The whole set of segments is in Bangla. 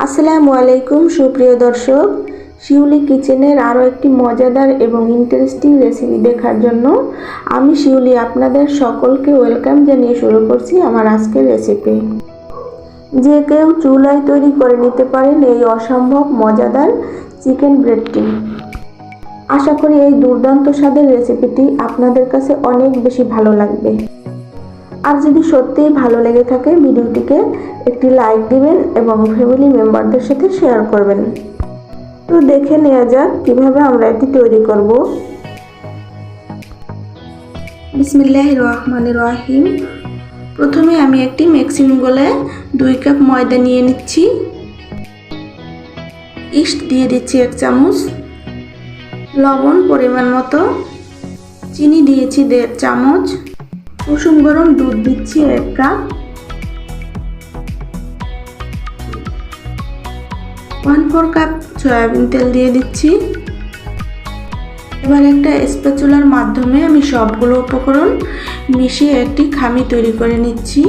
আসসালামু আলাইকুম সুপ্রিয় দর্শক, শিউলি কিচেনের আরও একটি মজাদার এবং ইন্টারেস্টিং রেসিপি দেখার জন্য আমি শিউলি আপনাদের সকলকে ওয়েলকাম জানিয়ে শুরু করছি আমার আজকের রেসিপি। যে কেউ চুলায় তৈরি করে নিতে পারেন এই অসম্ভব মজাদার চিকেন ব্রেডটি। আশা করি এই দুর্দান্ত স্বাদের রেসিপিটি আপনাদের কাছে অনেক বেশি ভালো লাগবে। আর যদি সত্যিই ভালো লেগে থাকে ভিডিওটিকে একটি লাইক দিবেন এবং ফ্যামিলি মেম্বারদের সাথে শেয়ার করবেন। তো দেখে নেওয়া যাক কিভাবে আমরা এটি তৈরি করব। বিসমিল্লাহির রহমানির রহিম। প্রথমে আমি একটি মিক্সিং বোলে 2 কাপ ময়দা নিয়ে নিচ্ছি। ইস্ট দিয়ে দিচ্ছি 1 চামচ, লবণ পরিমাণ মতো, চিনি দিয়েছি 1.5 চামচ, কুসুম গরম দুধ দিচ্ছি 1 কাপ, 1/4 কাপ সয়াবিন তেল দিয়ে দিচ্ছি। এবার একটা স্প্যাচুলার মাধ্যমে আমি সবগুলো উপকরণ মিশিয়ে একটি খামি তৈরি করে নিচ্ছি।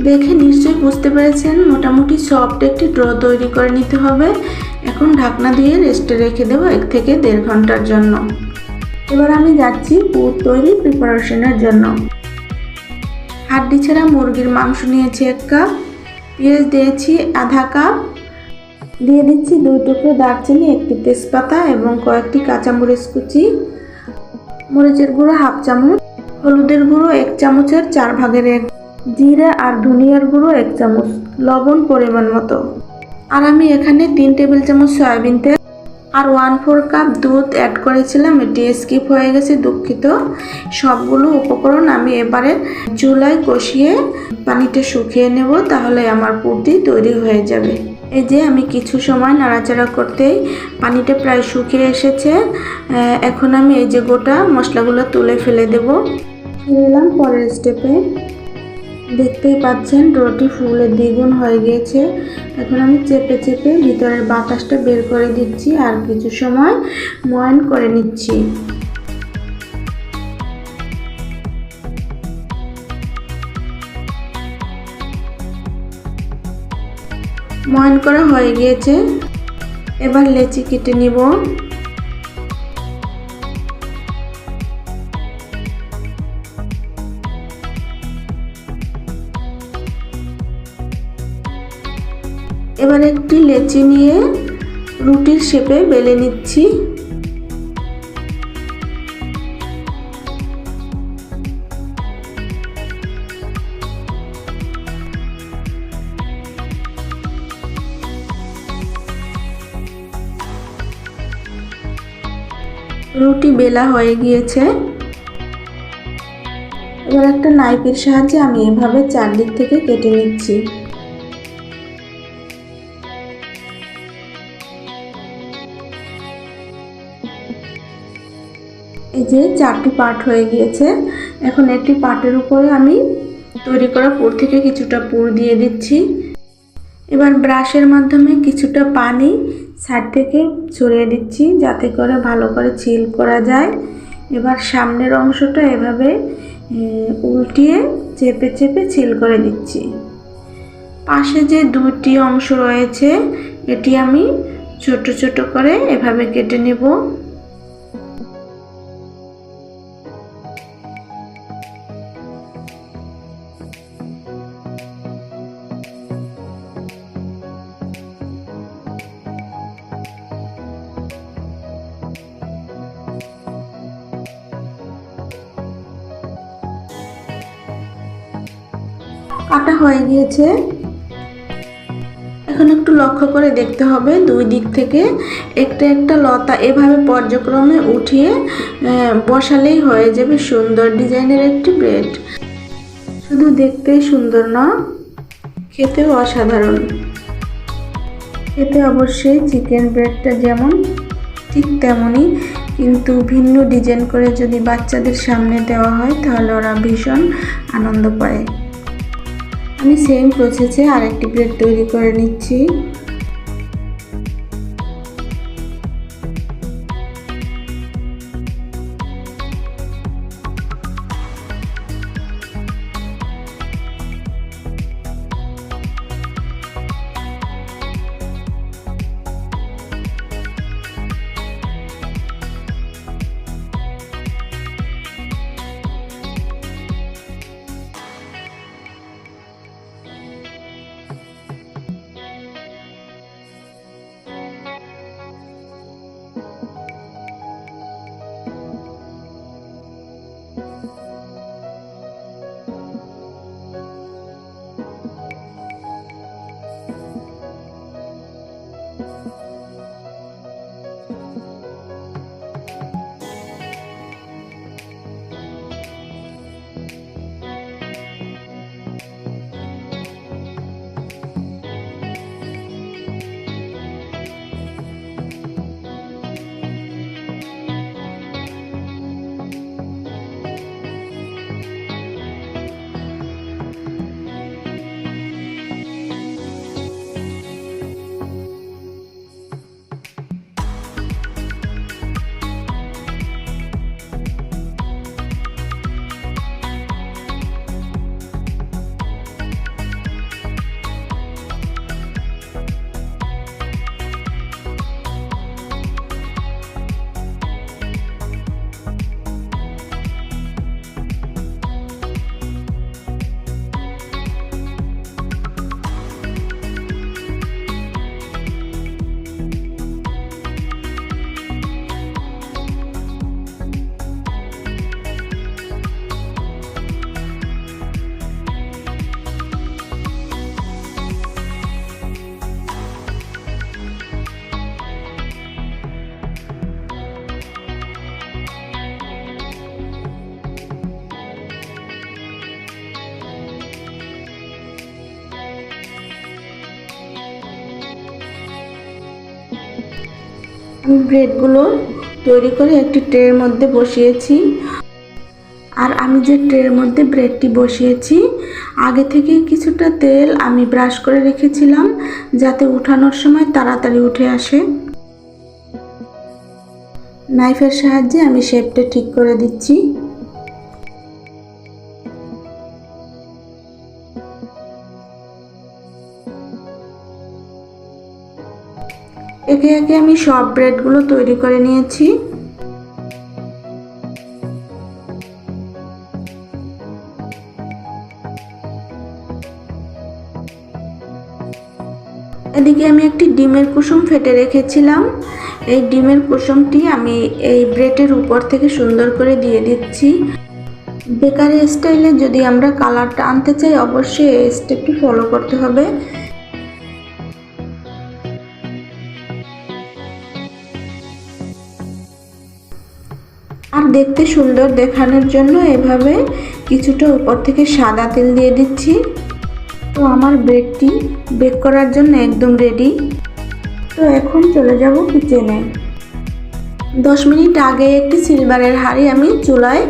দেখে নিশ্চয়ই বুঝতে পেরেছেন মোটামুটি সফট একটি ডো তৈরি করে নিতে হবে। এখন ঢাকনা দিয়ে রেস্টে রেখে দেবো 1 থেকে 1.5 ঘন্টার জন্য। এবার আমি যাচ্ছি পুর তৈরি প্রিপারেশনের জন্য। হাড্ডি ছাড়া মুরগির মাংস নিয়েছি 1 কাপ, পেঁয়াজ দিয়েছি আধা কাপ, দিয়ে দিচ্ছি 2 টুকরো দারচিনি, একটি তেজপাতা এবং কয়েকটি কাঁচামরিচ কুচি, মরিচের গুঁড়ো 1/2 চামচ, হলুদের গুঁড়ো 1 চামচের 4 ভাগের 1, জিরা আর ধনিয়ার গুঁড়ো 1 চামচ, লবণ পরিমাণ মতো। আর আমি এখানে 3 টেবিল চামচ সয়াবিন তেল আর 1/4 কাপ দুধ অ্যাড করেছিলাম, এটি স্কিপ হয়ে গেছে, দুঃখিত। সবগুলো উপকরণ আমি এবারে চুলায় কষিয়ে পানিতে শুকিয়ে নেব, তাহলে আমার পুরটি তৈরি হয়ে যাবে। এই যে আমি কিছু সময় নাড়াচাড়া করতেই পানিটা প্রায় শুকিয়ে এসেছে। এখন আমি এই যে গোটা মশলাগুলো তুলে ফেলে দেব। ফিরে এলাম পরের স্টেপে। দেখতেই পাচ্ছেন ডোটি ফুলে দ্বিগুণ হয়ে গিয়েছে। এখন আমি চেপে চেপে ভিতরের বাতাসটা বের করে দিচ্ছি আর কিছু সময় ময়ান করে নিচ্ছি। ময়ান করা হয়ে গিয়েছে। এবার লেচি কেটে নিব। এবার একটি লেচি নিয়ে রুটির শেপে বেলে নিচ্ছি। রুটি বেলা হয়ে গিয়েছে। এবার একটা নাইফের সাহায্যে আমি এভাবে চারদিক থেকে কেটে নিচ্ছি। এই যে 4টি পার্ট হয়ে গিয়েছে। এখন একটি পার্টের উপরে আমি তৈরি করা পুর থেকে কিছুটা পুর দিয়ে দিচ্ছি। এবার ব্রাশের মাধ্যমে কিছুটা পানি সাইড থেকে ছড়িয়ে দিচ্ছি, যাতে করে ভালো করে চিল করা যায়। এবার সামনের অংশটা এভাবে উল্টিয়ে চেপে চেপে চিল করে দিচ্ছি। পাশে যে 2টি অংশ রয়েছে এটি আমি ছোট ছোট করে এভাবে কেটে নেব। কাটা হয়ে গিয়েছে। এখন একটু লক্ষ্য করে দেখতে হবে 2 দিক থেকে একটা একটা লতা এভাবে পর্যায়ক্রমে উঠিয়ে বসালেই হয়ে যাবে সুন্দর ডিজাইনের একটি ব্রেড। শুধু দেখতেই সুন্দর না, খেতেও অসাধারণ। খেতে অবশ্যই চিকেন ব্রেডটা যেমন ঠিক তেমনই, কিন্তু ভিন্ন ডিজাইন করে যদি বাচ্চাদের সামনে দেওয়া হয় তাহলে ওরা ভীষণ আনন্দ পায়। আমি সেম প্রসেসে আরেকটি ব্রেড তৈরি করে নিচ্ছি। ব্রেডগুলো তৈরি করে একটি ট্রের মধ্যে বসিয়েছি। আর আমি যে ট্রের মধ্যে ব্রেডটি বসিয়েছি, আগে থেকে কিছুটা তেল আমি ব্রাশ করে রেখেছিলাম যাতে উঠানোর সময় তাড়াতাড়ি উঠে আসে। নাইফের সাহায্যে আমি শেপটা ঠিক করে দিচ্ছি। একে একে আমি সব ব্রেডগুলো তৈরি করে নিয়েছি। এদিকে আমি একটি ডিমের কুসুম ফেটে রেখেছিলাম। এই ডিমের কুসুমটি আমি এই ব্রেডের উপর থেকে সুন্দর করে দিয়ে দিচ্ছি। বেকারি স্টাইলে যদি আমরা কালারটা আনতে চাই, অবশ্যই এই স্টেপটি ফলো করতে হবে। আর দেখতে সুন্দর দেখানোর জন্য এভাবে কিছুটা উপর থেকে সাদা তেল দিয়ে দিচ্ছি। তো আমার ব্রেডটি বেক করার জন্য একদম রেডি। তো এখন চলে যাব কিচেনে। 10 মিনিট আগে একটি সিলভারের হাঁড়ি আমি চুলায়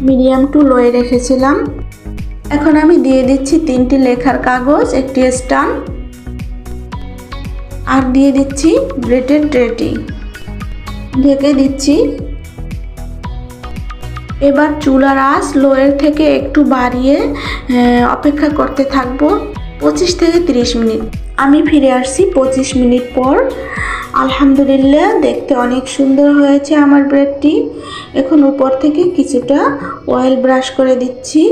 মিডিয়াম টু লোয়ে রেখেছিলাম। এখন আমি দিয়ে দিচ্ছি 3টি লেখার কাগজ, একটি স্ট্যান্ড, আর দিয়ে দিচ্ছি ব্রেডের ট্রেটি, ঢেকে দিচ্ছি। এবার চুলার আঁচ লোয়ের থেকে একটু বাড়িয়ে অপেক্ষা করতে থাকবো 25 থেকে 30 মিনিট। আমি ফিরে আসছি 25 মিনিট পর। আলহামদুলিল্লাহ, দেখতে অনেক সুন্দর হয়েছে আমার ব্রেডটি। এখন উপর থেকে কিছুটা অয়েল ব্রাশ করে দিচ্ছি,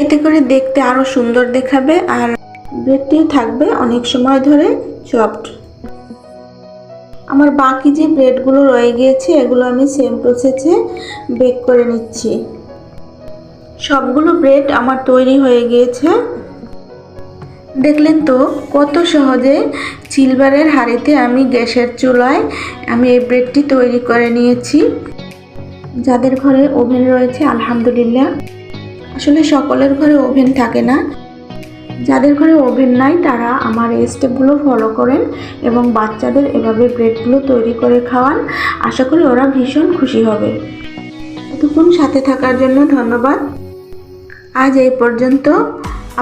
এতে করে দেখতে আরও সুন্দর দেখাবে আর ব্রেডটিও থাকবে অনেক সময় ধরে সফট। আমার বাকি যে ব্রেডগুলো রয়ে গিয়েছে এগুলো আমি সেম প্রসেসে বেক করে নিচ্ছি। সবগুলো ব্রেড আমার তৈরি হয়ে গিয়েছে। দেখলেন তো কত সহজে সিলভারের হাঁড়িতে আমি গ্যাসের চুলায় আমি এই ব্রেডটি তৈরি করে নিয়েছি। যাদের ঘরে ওভেন রয়েছে আলহামদুলিল্লাহ, আসলে সকলের ঘরে ওভেন থাকে না। যাদের ঘরে ওভেন নাই তারা আমার এই স্টেপগুলো ফলো করেন এবং বাচ্চাদের এভাবে ব্রেডগুলো তৈরি করে খাওয়ান। আশা করি ওরা ভীষণ খুশি হবে। এতক্ষণ সাথে থাকার জন্য ধন্যবাদ। আজ এই পর্যন্ত,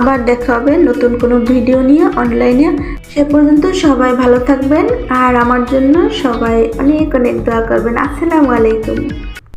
আবার দেখা হবে নতুন কোনো ভিডিও নিয়ে অনলাইনে। সে পর্যন্ত সবাই ভালো থাকবেন আর আমার জন্য সবাই অনেক অনেক দোয়া করবেন। আসসালামু আলাইকুম।